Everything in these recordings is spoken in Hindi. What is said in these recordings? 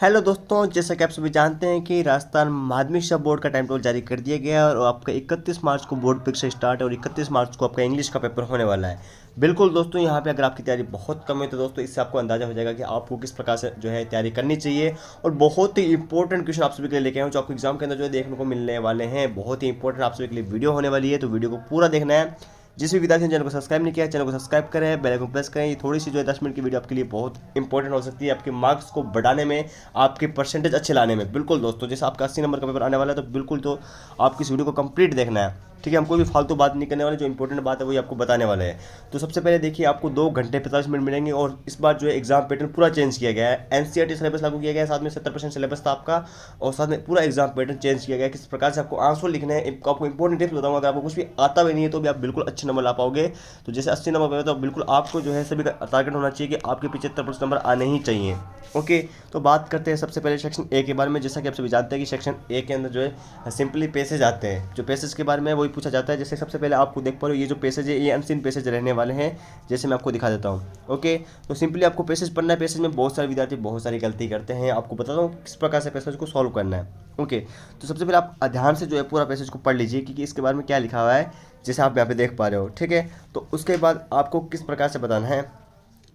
हेलो दोस्तों, जैसा कि आप सभी जानते हैं कि राजस्थान माध्यमिक शिक्षा बोर्ड का टाइम टेबल जारी कर दिया गया है और आपका 31 मार्च को बोर्ड परीक्षा स्टार्ट है और 31 मार्च को आपका इंग्लिश का पेपर होने वाला है। बिल्कुल दोस्तों, यहाँ पे अगर आपकी तैयारी बहुत कम है तो दोस्तों इससे आपको अंदाजा हो जाएगा कि आपको किस प्रकार से जो है तैयारी करनी चाहिए। और बहुत ही इंपॉर्टेंट क्वेश्चन आप सभी के लिए लेके आए हैं जो आपको एग्जाम के अंदर जो है देखने को मिलने वाले हैं। बहुत ही इंपॉर्टेंट आप सभी के लिए वीडियो होने वाली है, तो वीडियो को पूरा देखना है। जिस भी विद्यार्थी ने चैनल को सब्सक्राइब नहीं किया है, चैनल को सब्सक्राइब करें, बेल आइकन प्रेस करें। ये थोड़ी सी जो है 10 मिनट की वीडियो आपके लिए बहुत इंपॉर्टेंट हो सकती है, आपके मार्क्स को बढ़ाने में, आपके परसेंटेज अच्छे लाने में। बिल्कुल दोस्तों, जैसे आपका 80 नंबर का पेपर आने वाला है तो बिल्कुल तो आपकी इस वीडियो को कंप्लीट देखना है। ठीक है, हम कोई भी फालतू बात नहीं करने वाले, जो इंपॉर्टेंट बात है वही आपको बताने वाले हैं। तो सबसे पहले देखिए, आपको 2 घंटे 45 मिनट मिलेंगे और इस बार जो है एग्जाम पैटर्न पूरा चेंज किया गया है। एनसीईआरटी सिलेबस लागू किया गया है, साथ में 70% सिलेबस था आपका और साथ में पूरा एग्जाम पैटर्न चेंज किया गया है। किस प्रकार से आपको आंसर लिखने हैं, आपको इंपॉर्टेंट टिप्स बताऊंगा। अगर आपको कुछ भी आता भी नहीं है तो भी आप बिल्कुल अच्छे नंबर ला पाओगे। तो जैसे 80 नंबर पे तो बिल्कुल आपको जो है सभी का टारगेट होना चाहिए कि आपके 75% नंबर आने ही चाहिए। ओके, तो बात करते हैं सबसे पहले सेक्शन ए के बारे में। जैसा कि आप सभी जानते हैं कि सेक्शन ए के अंदर जो है सिंपली पैसेज आते हैं। जो पैसेज के बारे में वही पूछा जाता है। जैसे सबसे पहले आपको देख पा रहे हो, ये जो पैसेज है ये अनसीन पैसेज रहने वाले हैं। जैसे मैं आपको दिखा देता हूँ। ओके, तो सिंपली आपको पैसेज पढ़ना है। पैसेज में बहुत सारे विद्यार्थी बहुत सारी गलती करते हैं, आपको बताता हूँ किस प्रकार से पैसेज को सॉल्व करना है। ओके, तो सबसे पहले आप ध्यान से जो है पूरा पैसेज को पढ़ लीजिए कि इसके बारे में क्या लिखा हुआ है, जैसे आप यहाँ पे देख पा रहे हो। ठीक है, तो उसके बाद आपको किस प्रकार से बताना है,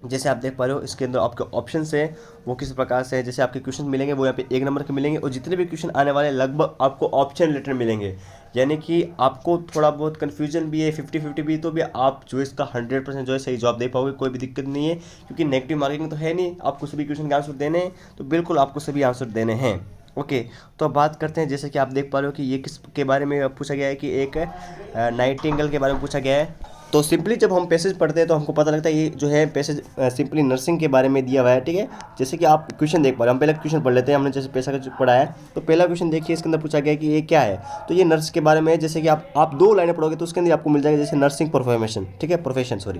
जैसे आप देख पा रहे हो इसके अंदर आपके ऑप्शन है वो किस प्रकार से है। जैसे आपके क्वेश्चन मिलेंगे वो यहाँ पे 1 नंबर के मिलेंगे और जितने भी क्वेश्चन आने वाले लगभग आपको ऑप्शन रिलेटेड मिलेंगे। यानी कि आपको थोड़ा बहुत कन्फ्यूजन भी है, 50-50 भी, तो भी आप जो इसका 100% जो है सही जवाब दे पाओगे, कोई भी दिक्कत नहीं है। क्योंकि नेगेटिव मार्किंग तो है नहीं, आपको सभी क्वेश्चन के आंसर देने हैं, तो बिल्कुल आपको सभी आंसर देने हैं। ओके, तो अब बात करते हैं। जैसे कि आप देख पा रहे हो कि ये किस के बारे में पूछा गया है कि एक नाइटिंगेल के बारे में पूछा गया है। तो सिंपली जब हम पैसेज पढ़ते हैं तो हमको पता लगता है ये जो है पैसेज सिंपली नर्सिंग के बारे में दिया हुआ है। ठीक है, जैसे कि आप क्वेश्चन देख पा रहे हैं। हम पहले क्वेश्चन पढ़ लेते हैं। हमने जैसे पैसा का पढ़ा है तो पहला क्वेश्चन देखिए, इसके अंदर पूछा गया है कि ये क्या है। तो ये नर्स के बारे में है। जैसे कि आप 2 लाइनें पढ़ोगे तो उसके अंदर आपको मिल जाएगा जैसे नर्सिंग परफॉर्मेशन। ठीक है, प्रोफेशन सॉरी।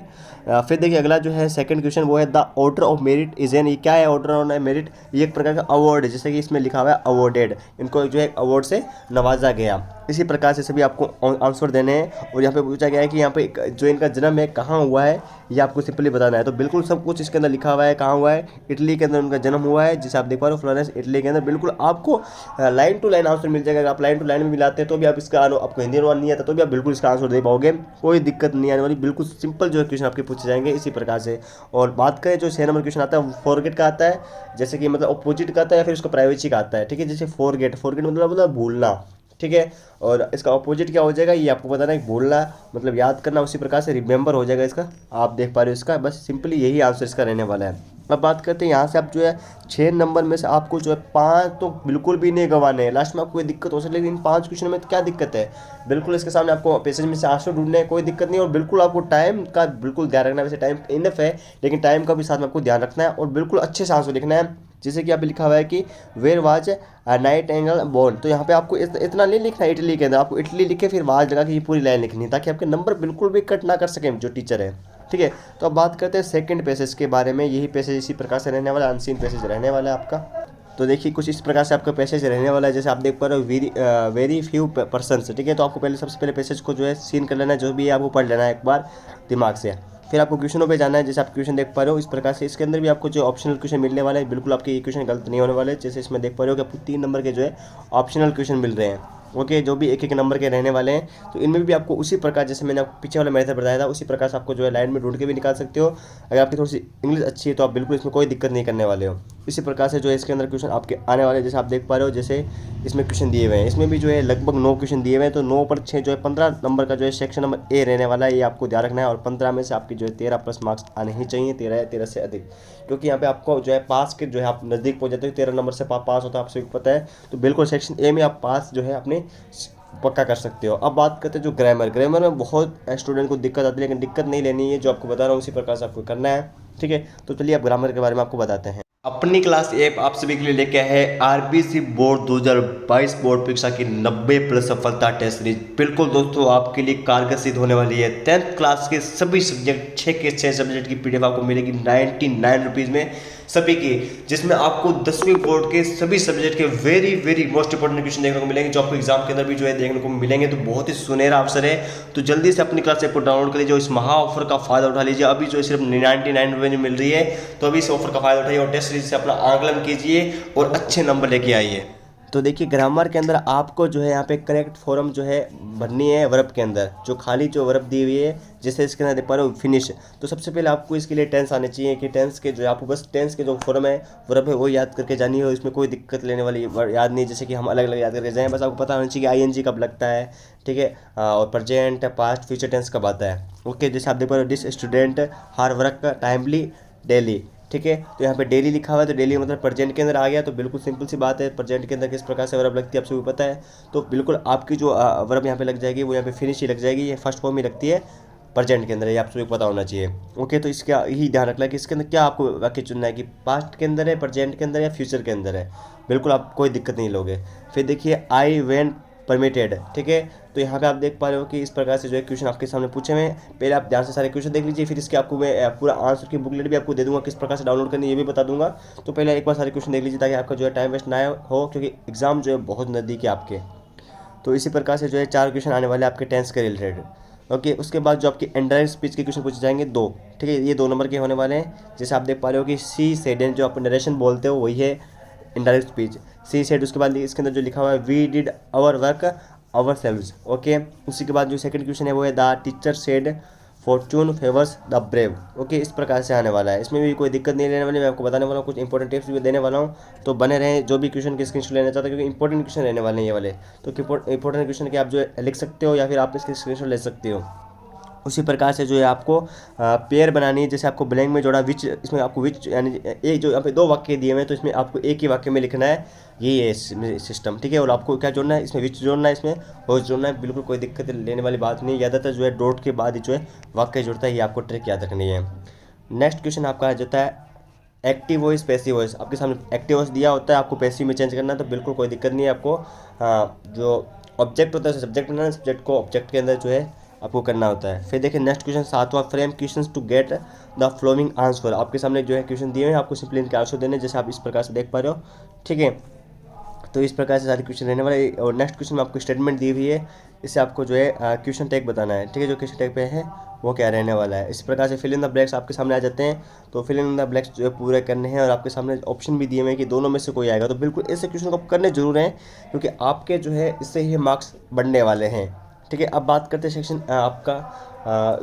फिर देखिए अगला जो है सेकंड क्वेश्चन वो है the order of merit is an. ये क्या है ऑर्डर ऑफ मेरिट? ये एक प्रकार का अवार्ड है, जैसे कि इसमें लिखा हुआ है अवॉर्डेड, इनको जो है अवार्ड से नवाजा गया। इसी प्रकार से सभी आपको आंसर देने हैं। और यहाँ पे पूछा गया है कि यहाँ पे जो इनका जन्म है कहाँ हुआ है, ये आपको सिंपली बताना है। तो बिल्कुल सब कुछ इसके अंदर लिखा हुआ है। कहाँ हुआ है? इटली के अंदर उनका जन्म हुआ है, जिसे आप देख पा रहे हो फ्लोरेंस इटली के अंदर। बिल्कुल आपको लाइन टू लाइन आंसर मिल जाएगा। अगर आप लाइन टू लाइन में मिलाते हैं तो भी आप इसका आपको हिंदी अनुवाद नहीं आता तो भी आप बिल्कुल इसका आंसर दे पाओगे, कोई दिक्कत नहीं आने वाली। बिल्कुल सिंपल जो है क्वेश्चन आपके पूछे जाएंगे इसी प्रकार से। और बात करें जो 6 नंबर क्वेश्चन आता है वो फॉरगेट का आता है, जैसे कि मतलब अपोजिट का आता है या फिर उसका प्राइवेसी का आता है। ठीक है, जैसे फॉरगेट मतलब भूलना। ठीक है, और इसका अपोजिट क्या हो जाएगा ये आपको बताना है। भूलना मतलब याद करना, उसी प्रकार से रिमेंबर हो जाएगा इसका। आप देख पा रहे हो इसका, बस सिंपली यही आंसर इसका रहने वाला है। अब बात करते हैं यहाँ से आप जो है 6 नंबर में से आपको जो है 5 तो बिल्कुल भी नहीं गंवाने हैं। लास्ट में आपको कोई दिक्कत हो सकती है, लेकिन इन 5 क्वेश्चन में क्या दिक्कत है? बिल्कुल इसके सामने आपको पैसेज में से आंसर ढूंढने हैं, कोई दिक्कत नहीं। और बिल्कुल आपको टाइम का बिल्कुल ध्यान रखना है। वैसे टाइम इनफ है, लेकिन टाइम का भी साथ में आपको ध्यान रखना है और बिल्कुल अच्छे से आंसर लिखना है। जैसे कि यहाँ पे लिखा हुआ है कि where was Nightingale born, तो यहाँ पे आपको इतना नहीं लिखना है इटली के अंदर, आपको इटली लिखे फिर वहाँ जगह की ये पूरी लाइन लिखनी है ताकि आपके नंबर बिल्कुल भी कट ना कर सकें जो टीचर है। ठीक है, तो अब बात करते हैं सेकंड पैसेज के बारे में। यही पैसेज इसी प्रकार से रहने वाला है, अनसीन पैसेज रहने वाला है आपका। तो देखिए कुछ इस प्रकार से आपका पैसेज रहने वाला है। जैसे आप देख पा रहे हो वेरी फ्यू पर्सन्स। ठीक है, तो आपको पहले सबसे पहले पैसेज को जो है सीन कर लेना है, जो भी है आपको पढ़ लेना है एक बार दिमाग से। फिर आपको क्वेश्चनों पे जाना है। जैसे आप क्वेश्चन देख पा रहे हो इस प्रकार से इसके अंदर भी आपको जो ऑप्शनल क्वेश्चन मिलने वाले हैं, बिल्कुल आपके ये क्वेश्चन गलत नहीं होने वाले। जैसे इसमें देख पा रहे हो कि आपको 3 नंबर के जो है ऑप्शनल क्वेश्चन मिल रहे हैं। ओके, जो भी 1-1 नंबर के रहने वाले हैं। तो इनमें भी आपको उसी प्रकार जैसे मैंने आपको पीछे वाला मेथड बताया था उसी प्रकार से आपको जो है लाइन में ढूंढ के भी निकाल सकते हो। अगर आपकी थोड़ी सी इंग्लिश अच्छी है तो आप बिल्कुल इसमें कोई दिक्कत नहीं करने वाले हो। इसी प्रकार से जो है इसके अंदर क्वेश्चन आपके आने वाले, जैसे आप देख पा रहे हो जैसे इसमें क्वेश्चन दिए हुए हैं। इसमें भी जो है लगभग 9 क्वेश्चन दिए हुए हैं। तो 9 पर 6 जो है 15 नंबर का जो है सेक्शन नंबर ए रहने वाला है, ये आपको ध्यान रखना है। और 15 में से आपकी जो है 13+ मार्क्स आने ही चाहिए, 13 या 13 से अधिक। क्योंकि यहाँ पे आपको जो है पास के जो है आप नज़दीक पहुँच जाते हो, 13 नंबर से पास होता है, आप सभी को पता है। तो बिल्कुल सेक्शन ए में आप पास जो है अपने पक्का कर सकते हो। अब बात करते हैं जो ग्रामर में बहुत स्टूडेंट को दिक्कत आती है, लेकिन दिक्कत नहीं लेनी है। जो आपको बता रहा हूँ उसी प्रकार से आपको करना है। ठीक है, तो चलिए अब ग्रामर के बारे में आपको बताते हैं। अपनी क्लास ऐप आप सभी के लिए लेके आए है आरबीसी बोर्ड 2022 बोर्ड परीक्षा की 90+ सफलता टेस्ट सीरीज। बिल्कुल दोस्तों आपके लिए कारगर सिद्ध होने वाली है। 10th क्लास के सभी सब्जेक्ट 6 के 6 सब्जेक्ट की पीडीएफ आपको मिलेगी 99 रुपीज़ में। सभी की, जिसमें आपको 10वीं बोर्ड के सभी सब्जेक्ट के very very most important question देखने को मिलेंगे, जो आपको एग्जाम के अंदर भी जो है देखने को मिलेंगे। तो बहुत ही सुनहरा अवसर है। तो जल्दी से अपनी क्लास ऐप को डाउनलोड कर लीजिए, इस महा ऑफर का फायदा उठा लीजिए। अभी जो सिर्फ 99 रुपये में मिल रही है, तो अभी इस ऑफर का फायदा उठाइए और टेस्ट सीरीज से अपना आकलन कीजिए और अच्छे नंबर लेके आइए। तो देखिए ग्रामर के अंदर आपको जो है यहाँ पे करेक्ट फॉर्म जो है भरनी है वर्ब के अंदर, जो खाली जो वर्ब दी हुई है, जैसे इसके अंदर देख पा रहे हो फिनिश। तो सबसे पहले आपको इसके लिए टेंस आने चाहिए कि टेंस के जो आपको बस टेंस के जो फॉर्म है वर्ब है वो याद करके जानी है। इसमें कोई दिक्कत लेने वाली याद नहीं, जैसे कि हम अलग अलग याद करके जाएँ। बस आपको पता होना चाहिए कि ING कब लगता है, ठीक है, और प्रेजेंट पास्ट फ्यूचर टेंस कब आता है। ओके, जैसे आप देख पा रहे हो दिस स्टूडेंट हार वर्क टाइमली डेली, ठीक है। तो यहाँ पे डेली लिखा हुआ है, तो डेली मतलब प्रेजेंट के अंदर आ गया। तो बिल्कुल सिंपल सी बात है, प्रेजेंट के अंदर किस प्रकार से वर्ब लगती है आप सभी को पता है। तो बिल्कुल आपकी जो वर्ब यहाँ पे लग जाएगी वो यहाँ पे फिनिश ही लग जाएगी। ये फर्स्ट फॉर्म ही लगती है प्रेजेंट के अंदर, ये आप सभी को पता होना चाहिए। ओके, तो इसका यही ध्यान रखना है कि इसके अंदर क्या आपको वाक्य चुनना है कि पास्ट के अंदर है, प्रेजेंट के अंदर या फ्यूचर के अंदर है। बिल्कुल आप कोई दिक्कत नहीं लोगे। फिर देखिए आई वेंट परमिटेड, ठीक है। तो यहाँ पे आप देख पा रहे हो कि इस प्रकार से जो है क्वेश्चन आपके सामने पूछे हुए हैं। पहले आप ध्यान से सारे क्वेश्चन देख लीजिए, फिर इसके आपको मैं पूरा आंसर की बुकलेट भी आपको दे दूंगा, किस प्रकार से डाउनलोड करनी है ये भी बता दूंगा। तो पहले एक बार सारे क्वेश्चन देख लीजिए ताकि आपका जो है टाइम वेस्ट ना हो, क्योंकि एग्जाम जो है बहुत नज़दीक है आपके। तो इसी प्रकार से जो है 4 क्वेश्चन आने वाले आपके टेंस के रिलेटेड। ओके, उसके बाद जो आपकी इनडायरेक्ट स्पीच के क्वेश्चन पूछे जाएंगे 2, ठीक है। ये 2 नंबर के होने वाले हैं। जैसे आप देख पा रहे हो कि सी सेड, जो आप नरेशन बोलते हो वही है इनडायरेक्ट स्पीच, सी सेड। उसके बाद इसके अंदर जो लिखा हुआ है वी डिड आवर वर्क आवर सेल्व्स। ओके, उसी के बाद जो सेकंड क्वेश्चन है वो है the teacher said fortune favours the brave. Okay, इस प्रकार से आने वाला है। इसमें भी कोई दिक्कत नहीं लेने वाली, मैं आपको बताने वाला हूँ, कुछ इंपॉर्टेंट टिप्स भी देने वाला हूँ। तो बने रहें, जो भी क्वेश्चन के स्क्रीनशॉट लेना चाहते हो, क्योंकि इंपॉर्टेंट क्वेश्चन रहने वाले हैं ये वाले। तो इंपॉर्टेंट क्वेश्चन के आप जो है लिख सकते हो या फिर आप इसके स्क्रीनशॉट ले सकते हो। उसी प्रकार से जो है आपको पेयर बनानी है। जैसे आपको ब्लैंक में जोड़ा विच, इसमें आपको विच यानी एक जो यहाँ पे 2 वाक्य दिए हुए हैं, तो इसमें आपको एक ही वाक्य में लिखना है, ये है सिस्टम, ठीक है। और आपको क्या जोड़ना है, इसमें विच जोड़ना है, इसमें होज जोड़ना है। बिल्कुल कोई दिक्कत लेने वाली बात नहीं। ज़्यादातर जो है डॉट के बाद ही जो है वाक्य जुड़ता है, ये आपको ट्रिक याद रखनी है। नेक्स्ट क्वेश्चन आपका आ जाता है एक्टिव वॉइस पैसिव वॉइस। आपके सामने एक्टिव वॉइस दिया होता है, आपको पैसिव में चेंज करना है, तो बिल्कुल कोई दिक्कत नहीं है आपको। जो ऑब्जेक्ट होता है सब्जेक्ट बनाना है, सब्जेक्ट को ऑब्जेक्ट के अंदर जो है आपको करना होता है। फिर देखिए नेक्स्ट क्वेश्चन 7वां, frame questions to get the flowing answer. आपके सामने जो है क्वेश्चन दिए हुए हैं, आपको सिंपली इनके आंसर देने, जैसे आप इस प्रकार से देख पा रहे हो, ठीक है। तो इस प्रकार से सारे क्वेश्चन रहने वाले। और नेक्स्ट क्वेश्चन में आपको स्टेटमेंट दी हुई है, इससे आपको जो है क्वेश्चन टैग बताना है, ठीक है। जो क्वेश्चन टैग पे है वो क्या रहने वाला है। इस प्रकार से फिल इन द ब्लैंक्स आपके सामने आ जाते हैं। तो फिल इन द ब्लैंक्स जो है पूरे करने हैं, और आपके सामने ऑप्शन भी दिए हुए हैं कि दोनों में से कोई आएगा। तो बिल्कुल ऐसे क्वेश्चन को करने जरूर हैं, क्योंकि आपके जो है इससे ही मार्क्स बढ़ने वाले हैं, ठीक है। अब बात करते हैं सेक्शन आपका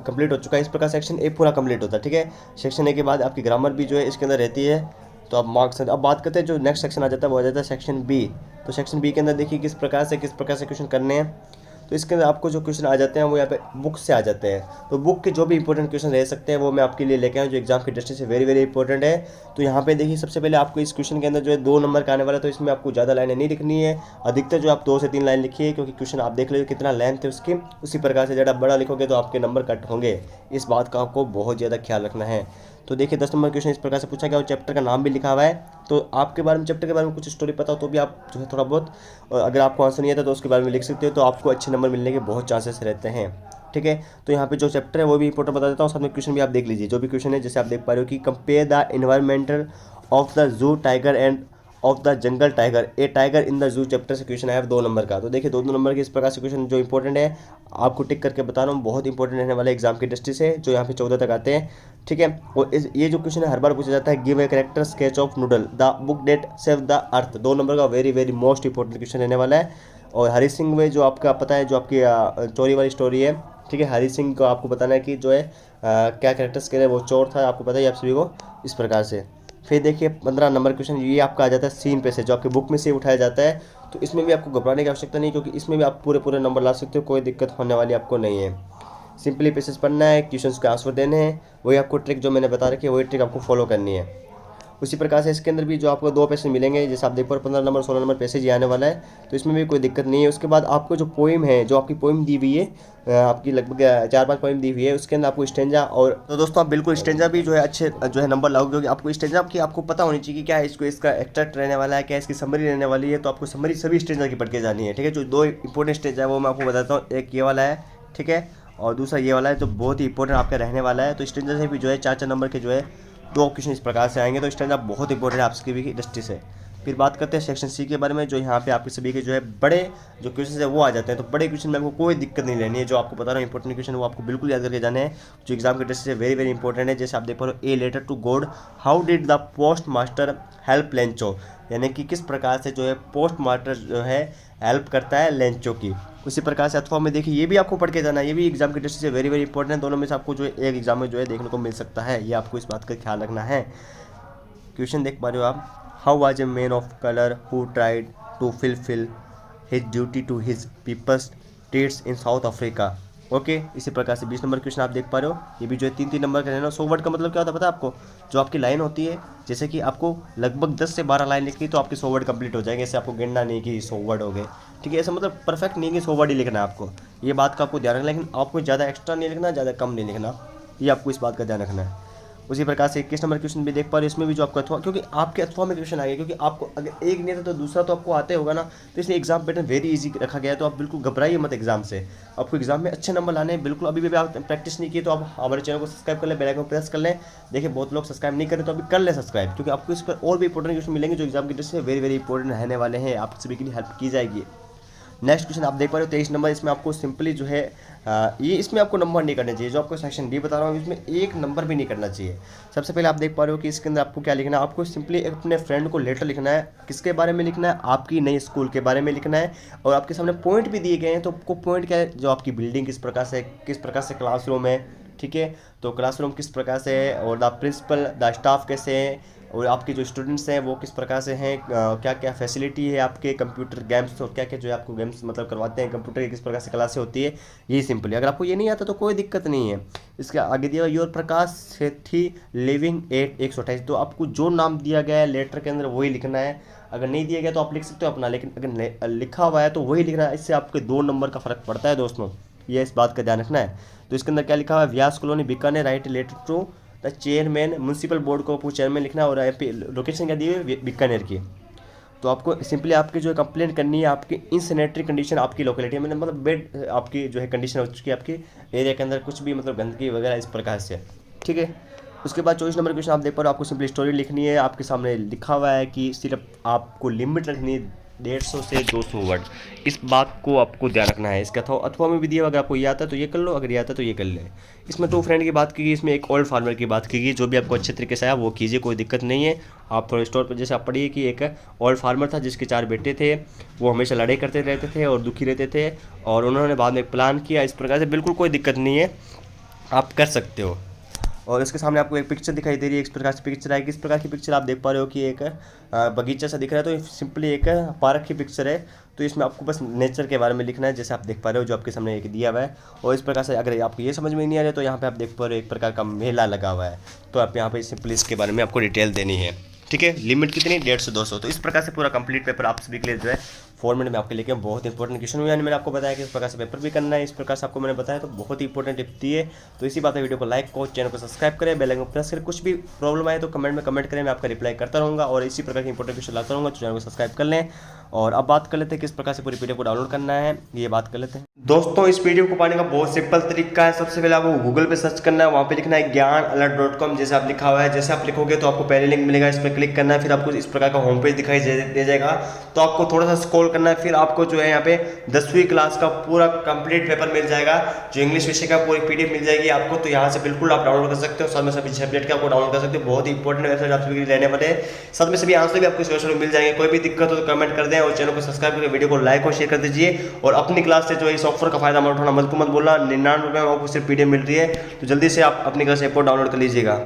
कंप्लीट हो चुका है। इस प्रकार सेक्शन ए पूरा कंप्लीट होता है, ठीक है। सेक्शन ए के बाद आपकी ग्रामर भी जो है इसके अंदर रहती है, तो आप मार्क्स। अब बात करते हैं जो नेक्स्ट सेक्शन आ जाता है वो आ जाता है सेक्शन बी। तो सेक्शन बी के अंदर देखिए किस प्रकार से क्वेश्चन करने हैं। तो इसके अंदर आपको जो क्वेश्चन आ जाते हैं वो यहाँ पे बुक से आ जाते हैं। तो बुक के जो भी इंपॉर्टेंट क्वेश्चन रह सकते हैं वो मैं आपके लिए लेके आऊँ, जो एग्जाम की दृष्टि से वेरी वेरी इंपॉर्टेंट है। तो यहाँ पे देखिए सबसे पहले आपको इस क्वेश्चन के अंदर जो है 2 नंबर का आने वाला है, तो इसमें आपको ज़्यादा लाइनें नहीं लिखनी है। अधिकतर जो आप 2 से 3 लाइन लिखिए, क्योंकि क्वेश्चन आप देख लीजिए कितना लेंथ है उसकी। उसी प्रकार से ज़्यादा बड़ा लिखोगे तो आपके नंबर कट होंगे, इस बात का आपको बहुत ज़्यादा ख्याल रखना है। तो देखिए 10 नंबर क्वेश्चन इस प्रकार से पूछा गया, और चैप्टर का नाम भी लिखा हुआ है। तो आपके बारे में चैप्टर के बारे में कुछ स्टोरी पता हो तो भी आप जो है थोड़ा बहुत, और अगर आपको आंसर नहीं आता तो उसके बारे में लिख सकते हो, तो आपको अच्छे नंबर मिलने के बहुत चांसेस रहते हैं, ठीक है। तो यहाँ पे जो चैप्टर है वो भी इंपॉर्टेंट बता देता हूँ, साथ में क्वेश्चन भी आप देख लीजिए। जो भी क्वेश्चन है जैसे आप देख पा रहे हो कि compare the environmental of the zoo tiger end of the jungle tiger, A tiger in the zoo chapter से क्वेश्चन आया 2 नंबर का। तो देखिए 2 नंबर के इस प्रकार से क्वेश्चन जो इंपॉर्टेंट है आपको टिक करके बता रहा हूँ, बहुत इंपॉर्टेंट रहने वाले एग्जाम की दृष्टि से, जो यहाँ पे 14 तक आते हैं, ठीक है। और ये जो क्वेश्चन है हर बार पूछा जाता है, give a character sketch of noodle the book date save the earth. 2 नंबर का very very most important question रहने वाला है। और हरी सिंह में जो आपका पता है, जो आपकी चोरी वाली स्टोरी है, ठीक है, हरी सिंह को आपको बताना है कि जो है क्या कैरेक्टर स्केच है, वो चोर था, आपको पता है आप सभी को, इस प्रकार से। फिर देखिए 15 नंबर क्वेश्चन ये आपका आ जाता है सीन पे से, जो आपके बुक में से उठाया जाता है। तो इसमें भी आपको घबराने की आवश्यकता नहीं, क्योंकि इसमें भी आप पूरे नंबर ला सकते हो, कोई दिक्कत होने वाली आपको नहीं है। सिंपली पैसेज पढ़ना है, क्वेश्चंस के आंसर देने हैं, वही आपको ट्रिक जो मैंने बता रखी है वही ट्रिक आपको फॉलो करनी है। उसी प्रकार से इसके अंदर भी जो आपको 2 पैसेज मिलेंगे, जैसे आप देख पा 15 नंबर 16 नंबर पैसेज ही आने वाला है, तो इसमें भी कोई दिक्कत नहीं है। उसके बाद आपको जो पोइम है, जो आपकी पोइम दी हुई है, आपकी लगभग 4-5 पोइम दी हुई है, उसके अंदर आपको स्टेंजा, और तो दोस्तों आप बिल्कुल स्टेंजा भी जो है अच्छे जो है नंबर लाओगे, क्योंकि आपको स्टेंजा की आपको पता होनी चाहिए कि क्या इसको इसका एक्सट्रैक्ट रहने वाला है, क्या इसकी समरी रहने वाली है। तो आपको समरी सभी स्टेंजा की पढ़ के जानी है, ठीक है। जो 2 इंपॉर्टेंट स्टेंजा है वो मैं आपको बताता हूँ, एक ये वाला है, ठीक है, और दूसरा ये वाला है, जो बहुत ही इंपॉर्टेंट आपका रहने वाला है। तो स्टेंजा से भी जो है 4-4 नंबर के जो है 2 क्वेश्चन इस प्रकार से आएंगे। तो स्टैंडर्ड बहुत इंपॉर्टेंट है आप सभी की दृष्टि से। फिर बात करते हैं सेक्शन सी के बारे में, जो यहाँ पे आपके सभी के जो है बड़े जो क्वेश्चन है वो आ जाते हैं। तो बड़े क्वेश्चन में आपको कोई दिक्कत नहीं लेनी है, जो आपको बता रहा हूँ इंपॉर्टेंट क्वेश्चन वो आपको बिल्कुल याद करके जाने हैं, जो एग्जाम के दृष्टि से वेरी वेरी इंपॉर्टेंट है। जैसे आप देख पा रहे हो, a letter to God, how did the post master help Lencho, यानी कि किस प्रकार से जो है पोस्ट मास्टर जो है हेल्प करता है लेंचो की। उसी प्रकार से अथवा में देखिए, ये भी आपको पढ़ के जाना है, ये भी एग्जाम की दृष्टि से वेरी वेरी इंपॉर्टेंट है। दोनों में से आपको जो है एक एग्जाम में जो है देखने को मिल सकता है, ये आपको इस बात का ख्याल रखना है। क्वेश्चन देख पा रहे हो आप, how was a man of colour who tried to fulfil his duty to his people's states in South Africa. ओके, इसी प्रकार से 20 नंबर क्वेश्चन आप देख पा रहे हो, ये भी जो है 3-3 नंबर का है ना। 100 वर्ड का मतलब क्या होता है पता है आपको, जो आपकी लाइन होती है, जैसे कि आपको लगभग 10 से 12 लाइन लिखनी तो आपके 100 वर्ड कंप्लीट हो जाएंगे। ऐसे आपको गिनना नहीं कि 100 वर्ड हो गए, ठीक है। ऐसा मतलब परफेक्ट नहीं कि 100 वर्ड ही लिखना है आपको, ये बात का आपको ध्यान रखना है। लेकिन आपको ज़्यादा एक्स्ट्रा नहीं लिखना, ज़्यादा कम नहीं लिखना, ये आपको इस बात का ध्यान रखना है। उसी प्रकार से 21 नंबर क्वेश्चन भी देख पा रहे हो, इसमें भी जो आपका अथवा, क्योंकि आपके अथवा में क्वेश्चन आ गया, क्योंकि आपको अगर एक नहीं था तो दूसरा तो आपको आते होगा ना, तो इसलिए एग्जाम पैटर्न वेरी इजी रखा गया है। तो आप बिल्कुल घबराइए मत एग्जाम से, आपको एग्जाम में अच्छे नंबर लाने हैं। बिल्कुल अभी भी आप प्रैक्टिस नहीं किए तो आप हमारे चैनल को सब्सक्राइब कर लें, बेल आइकन प्रेस कर लें। देखिए बहुत लोग सब्सक्राइब नहीं करें तो अभी कर लें सब्सक्राइब, क्योंकि आपको इस पर और भी इंपॉर्टेंट क्वेश्चन मिलेंगे जो एग्जाम की दृष्टि से वेरी वेरी इंपॉर्टेंट रहने वाले हैं, आप सभी के लिए हेल्प की जाएगी। नेक्स्ट क्वेश्चन आप देख पा रहे हो 23 नंबर, इसमें आपको सिंपली जो है ये इसमें आपको नंबर नहीं करने चाहिए, जो आपको सेक्शन डी बता रहा हूँ इसमें एक नंबर भी नहीं करना चाहिए। सबसे पहले आप देख पा रहे हो कि इसके अंदर आपको क्या लिखना है, आपको सिंपली अपने फ्रेंड को लेटर लिखना है। किसके बारे में लिखना है, आपकी नई स्कूल के बारे में लिखना है। और आपके सामने पॉइंट भी दिए गए हैं, तो आपको पॉइंट क्या है, जो आपकी बिल्डिंग किस प्रकार से क्लासरूम है, ठीक है, तो क्लासरूम किस प्रकार से है, और द प्रिंसिपल द स्टाफ कैसे हैं, और आपके जो स्टूडेंट्स हैं वो किस प्रकार से हैं, क्या क्या फैसिलिटी है आपके कंप्यूटर गेम्स, और क्या क्या जो है आपको गेम्स मतलब करवाते हैं कंप्यूटर की, किस प्रकार से क्लासें होती है, यही सिंपली। अगर आपको ये नहीं आता तो कोई दिक्कत नहीं है। इसके आगे दिया your Prakash Sethi living at 128, तो आपको जो नाम दिया गया है लेटर के अंदर वही लिखना है। अगर नहीं दिया गया तो आप लिख सकते हो अपना, लेकिन अगर लिखा हुआ है तो वही लिखना है। इससे आपके 2 नंबर का फर्क पड़ता है दोस्तों, ये इस बात का ध्यान रखना है। तो इसके अंदर क्या लिखा हुआ है, Vyas colony Bikaner, write letter to the chairman municipal board को आपको चेयरमैन लिखना है, और लोकेशन क्या दी हुई है बीकानेर की। तो आपको सिंपली आपकी जो है कंप्लेंट करनी है आपकी इन सैनिटरी कंडीशन आपकी लोकेलिटी में, मतलब बेड आपकी जो है कंडीशन हो चुकी है आपकी एरिया के अंदर, कुछ भी मतलब गंदगी वगैरह इस प्रकार से, ठीक है। उसके बाद 24 नंबर क्वेश्चन आप देख पा रहे हो, आपको सिंपली स्टोरी लिखनी है। आपके सामने लिखा हुआ है कि सिर्फ आपको लिमिट रखनी है 150 से 200 वर्ड, इस बात को आपको ध्यान रखना है। इसका अथवा में भी दिया, अगर आपको ये आता है तो ये कर लो, अगर ये आता है तो ये कर ले। इसमें 2 फ्रेंड की बात की गई, इसमें एक ओल्ड फार्मर की बात की गई, जो भी आपको अच्छे तरीके से आया वो कीजिए, कोई दिक्कत नहीं है। आप थोड़े स्टोर पर जैसे आप पढ़िए कि एक ओल्ड फार्मर था जिसके 4 बेटे थे, वो हमेशा लड़ाई करते रहते थे और दुखी रहते थे, और उन्होंने बाद में एक प्लान किया इस प्रकार से। बिल्कुल कोई दिक्कत नहीं है, आप कर सकते हो। और इसके सामने आपको एक पिक्चर दिखाई दे रही है, इस प्रकार से पिक्चर आएगी। इस प्रकार की पिक्चर आप देख पा रहे हो कि एक बगीचा सा दिख रहा है, तो सिंपली एक पार्क की पिक्चर है। तो इसमें आपको बस नेचर के बारे में लिखना है, जैसे आप देख पा रहे हो जो आपके सामने एक दिया हुआ है। और इस प्रकार से अगर आपको ये समझ में नहीं आ रहा है तो यहाँ पे आप देख पा रहे हो एक प्रकार का मेला लगा हुआ है, तो आप यहाँ पे सिंपली इसके बारे में आपको डिटेल देनी है, ठीक है। लिमिट कितनी, 150 से 200। तो इस प्रकार से पूरा कंप्लीट पेपर आप सभी के लिए जो है 4 मिनट में आपके लेके बहुत इंपॉर्टेंट क्वेश्चन हुआ, यानी मैंने आपको बताया कि इस प्रकार से पेपर भी करना है, इस प्रकार से आपको मैंने बताया, तो बहुत ही इंपॉर्टेंट टिप दी है। तो इसी बात है, वीडियो को लाइक को, चैनल को सब्सक्राइब करें, बेल आइकन प्रेस करें। कुछ भी प्रॉब्लम आए तो कमेंट में कमेंट करें, मैं आपका रिप्लाई करता रहूँगा, और इसी प्रकार की इंपॉर्टेंट क्वेश्चन लाता रहूँगा, तो चैनल को सब्सक्राइब कर लें। और अब बात कर लेते हैं किस प्रकार से पूरी पीडीएफ को डाउनलोड करना है, ये बात कर लेते हैं दोस्तों। इस पीडीएफ को पाने का बहुत सिंपल तरीका है। सबसे पहले आपको गूगल पे सर्च करना है, वहाँ पे लिखना है ज्ञानalert.com, जैसे आप लिखा हुआ है। जैसे आप लिखोगे तो आपको पहले लिंक मिलेगा, इस पर क्लिक करना है, फिर आपको इस प्रकार का होम पेज दिखाई दे जाएगा। तो आपको थोड़ा सा स्क्रॉल करना है, फिर आपको जो है यहाँ पे 10वीं क्लास का पूरा कंप्लीट पेपर मिल जाएगा, जो इंग्लिश विषय का पूरी पीडीएफ मिल जाएगी आपको। तो यहाँ से बिल्कुल आप डाउनलोड कर सकते हो, साथ में सभी सब्जेक्ट का आपको डाउनलोड कर सकते हो। बहुत ही इंपॉर्टेंट वेबसाइट आप सभी रहने वाले हैं, साथ में सभी आंसर भी आपको इस वेबसाइट में मिल जाएंगे। कोई भी दिक्कत हो तो कमेंट कर दें, और चैनल को सब्सक्राइब करके वीडियो को लाइक और शेयर कर दीजिए। और अपनी क्लास से जो है इस ऑफर का फायदा मत उठाना, मत बोलना 99 रुपये में आपको सिर्फ पीडीएफ मिल रही है। तो जल्दी से आप अपनी क्लास ऐप को डाउनलोड कर लीजिएगा।